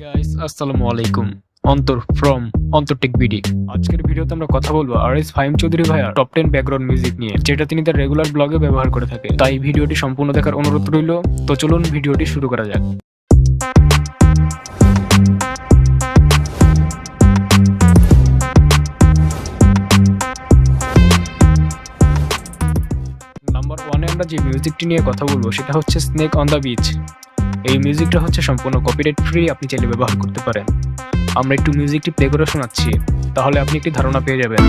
Guys, আসসালামু আলাইকুম। অন্তর ফ্রম অন্তরটেক বিডি। আজকের ভিডিওতে আমরা কথা বলবো আর.এস. ফাহিম চৌধুরী ভাইয়ার টপ 10 ব্যাকগ্রাউন্ড মিউজিক নিয়ে, যেটা তিনি তার রেগুলার ব্লগে ব্যবহার করে থাকে। তাই ভিডিওটি সম্পূর্ণ দেখার অনুরোধ রইল। তো চলুন ভিডিওটি শুরু করা যাক। নাম্বার 1-এ আমরা যে মিউজিকটি নিয়ে কথা বলবো সেটা হচ্ছে স্নেক অন দ্য বিচ। এই মিউজিকটা হচ্ছে সম্পূর্ণ কপিরাইট ফ্রি, আপনি চাইলে ব্যবহার করতে পারেন। আমরা একটু মিউজিকটি প্লে করে শোনাচ্ছি, তাহলে আপনি একটি ধারণা পেয়ে যাবেন।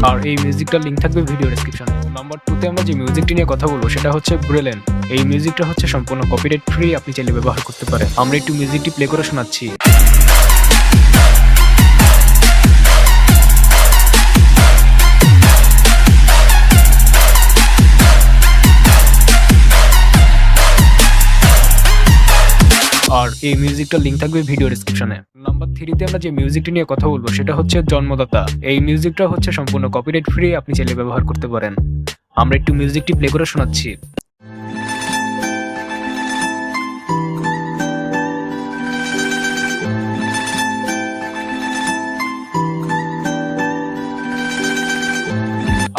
আর এই মিউজিকটার লিঙ্ক থাকবে ভিডিও ডেসক্রিপশনে। নাম্বার 2-তে আমরা যে মিউজিকটি নিয়ে কথা বলবো সেটা হচ্ছে ব্রিলেন। এই মিউজিকটা হচ্ছে সম্পূর্ণ কপিরাইট ফ্রি, আপনি চাইলে ব্যবহার করতে পারেন। আমরা একটু মিউজিকটি প্লে করে শোনাচ্ছি। আর এই মিউজিকটার লিঙ্ক থাকবে ভিডিও ডেসক্রিপশনে। নাম্বার 3-তে আমরা যে মিউজিকটি নিয়ে কথা বলবো সেটা হচ্ছে জন্মদাতা। এই মিউজিকটা হচ্ছে সম্পূর্ণ কপিরাইট ফ্রি, আপনি চাইলে ব্যবহার করতে পারেন। আমরা একটু মিউজিকটি প্লে করে শোনাচ্ছি।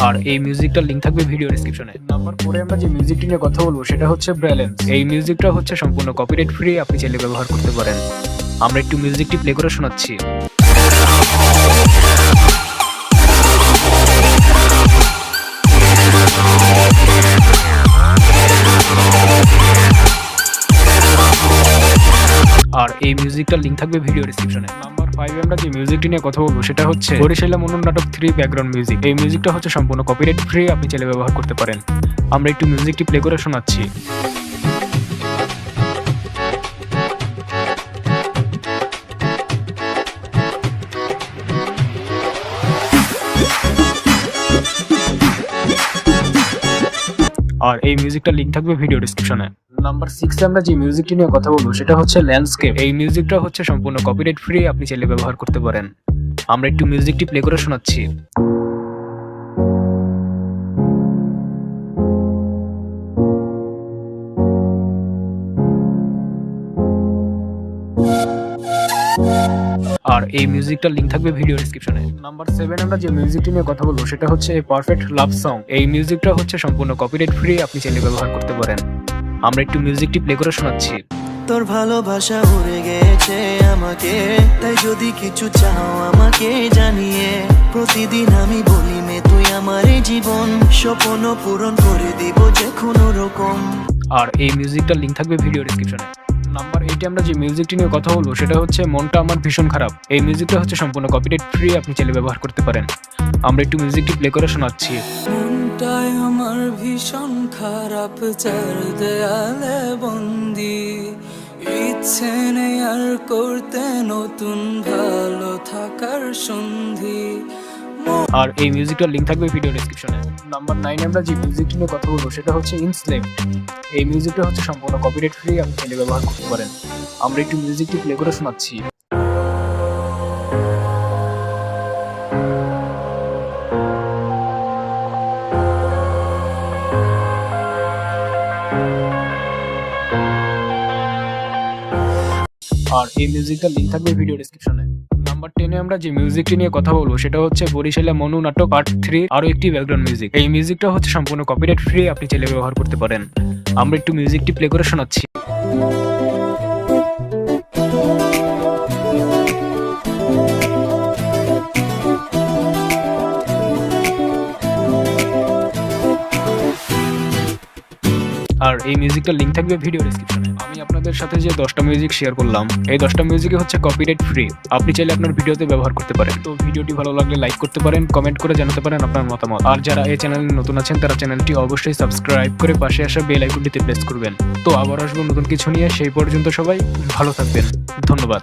আর এই মিউজিকটার লিঙ্ক থাকবে ভিডিও ডেসক্রিপশনে। নাম্বার 4-এ আমরা যে মিউজিকটি নিয়ে কথা বলবো সেটা হচ্ছে ব্যালেন্স। এই মিউজিকটা হচ্ছে সম্পূর্ণ কপিরাইট ফ্রি, আপনি চাইলে ব্যবহার করতে পারেন। আমরা একটু মিউজিকটি প্লে করে শোনাচ্ছি। আর এই মিউজিকটার লিঙ্ক থাকবে ভিডিও ডেসক্রিপশনে। নাম্বার 5-এ আমরা যে মিউজিকটি নিয়ে কথা বলবো সেটা হচ্ছে বরিশালা মনন নাটক 3 ব্যাকগ্রাউন্ড মিউজিক। এই মিউজিকটা হচ্ছে সম্পূর্ণ কপিরাইট ফ্রি, আপনি চাইলে ব্যবহার করতে পারেন। আমরা একটু মিউজিকটি প্লে করে শোনাচ্ছি। আর এই মিউজিকটার লিঙ্ক থাকবে ভিডিও ডেসক্রিপশনে। নাম্বার 6-এ আমরা যে মিউজিকটি নিয়ে কথা বলবো সেটা হচ্ছে ল্যান্ডস্কেপ। এই মিউজিকটা হচ্ছে সম্পূর্ণ কপিরাইট ফ্রি, আপনি চাইলে ব্যবহার করতে পারেন। আমরা একটু মিউজিকটি প্লে করে শোনাচ্ছি। আর এই মিউজিকটার লিঙ্ক থাকবে ভিডিও ডেসক্রিপশনে। নাম্বার 7-এ আমরা যে মিউজিকটি নিয়ে কথা বলবো সেটা হচ্ছে এ পারফেক্ট লাভ সং। এই মিউজিকটা হচ্ছে সম্পূর্ণ কপিরাইট ফ্রি, আপনি চাইলে ব্যবহার করতে পারেন। আমরা একটু মিউজিকটি প্লে করে শোনাচ্ছি। তোর ভালোবাসা উড়ে গেছে আমাকে, তাই যদি কিছু চাও আমাকে জানিয়ে, প্রতিদিন আমি বলি মে তুই আমার জীবন, স্বপ্ন পূরণ করে দিব যে কোনো রকম। আর এই মিউজিকটার লিঙ্ক থাকবে ভিডিও ডেসক্রিপশনে। নাম্বার 8-এ আমরা যে মিউজিকটি নিয়ে কথা বলবো সেটা হচ্ছে মনটা আমার ভীষণ খারাপ। এই মিউজিকটা হচ্ছে সম্পূর্ণ কপিরাইট ফ্রি, আপনি চাইলে ব্যবহার করতে পারেন। আমরা একটু মিউজিকটি প্লে করে শোনাচ্ছি। মনটাই আমার ভীষণ খারাপ, চার দেয়ালে বন্দি, ইচ্ছে নেই আর করতে নতুন ভালো থাকার সন্ধি। আর এই মিউজিকটার লিঙ্ক থাকবে ভিডিও ডেসক্রিপশনে। নাম্বার 9-এ আমরা যে মিউজিকটি নিয়ে কথা বলবো সেটা হচ্ছে ইনস্লেভ। এই মিউজিকটা হচ্ছে সম্পূর্ণ কপিরাইট ফ্রি, আপনি চাইলে ব্যবহার করতে পারেন। আমরা একটু মিউজিকটি প্লে করে শোনাচ্ছি। আর এই মিউজিকটার লিঙ্ক থাকবে ভিডিও ডেসক্রিপশনে। নাম্বার 10-এ আমরা যে মিউজিকটি নিয়ে কথা বলবো সেটা হচ্ছে বরিশালা মনু নাটক পার্ট 3 আরো একটি ব্যাকগ্রাউন্ড মিউজিক। এই মিউজিকটা হচ্ছে সম্পূর্ণ কপিরাইট ফ্রি, আপনি চাইলে ব্যবহার করতে পারেন। আমরা একটু মিউজিকটি প্লে করে শোনাচ্ছি। আর এই মিউজিকটার লিঙ্ক থাকবে ভিডিও ডেসক্রিপশনে। আমি আপনাদের সাথে যে 10টা মিউজিক শেয়ার করলাম, এই 10টা মিউজিকই হচ্ছে কপিরাইট ফ্রি, আপনি চাইলে আপনার ভিডিওতে ব্যবহার করতে পারেন। তো ভিডিওটি ভালো লাগলে লাইক করতে পারেন, কমেন্ট করে জানাতে পারেন আপনার মতামত। আর যারা এই চ্যানেলে নতুন আছেন তারা চ্যানেলটি অবশ্যই সাবস্ক্রাইব করে পাশে আসা বেল আইকনটিতে প্রেস করবেন। তো আবার আসবো নতুন কিছু নিয়ে, সেই পর্যন্ত সবাই ভালো থাকবেন। ধন্যবাদ।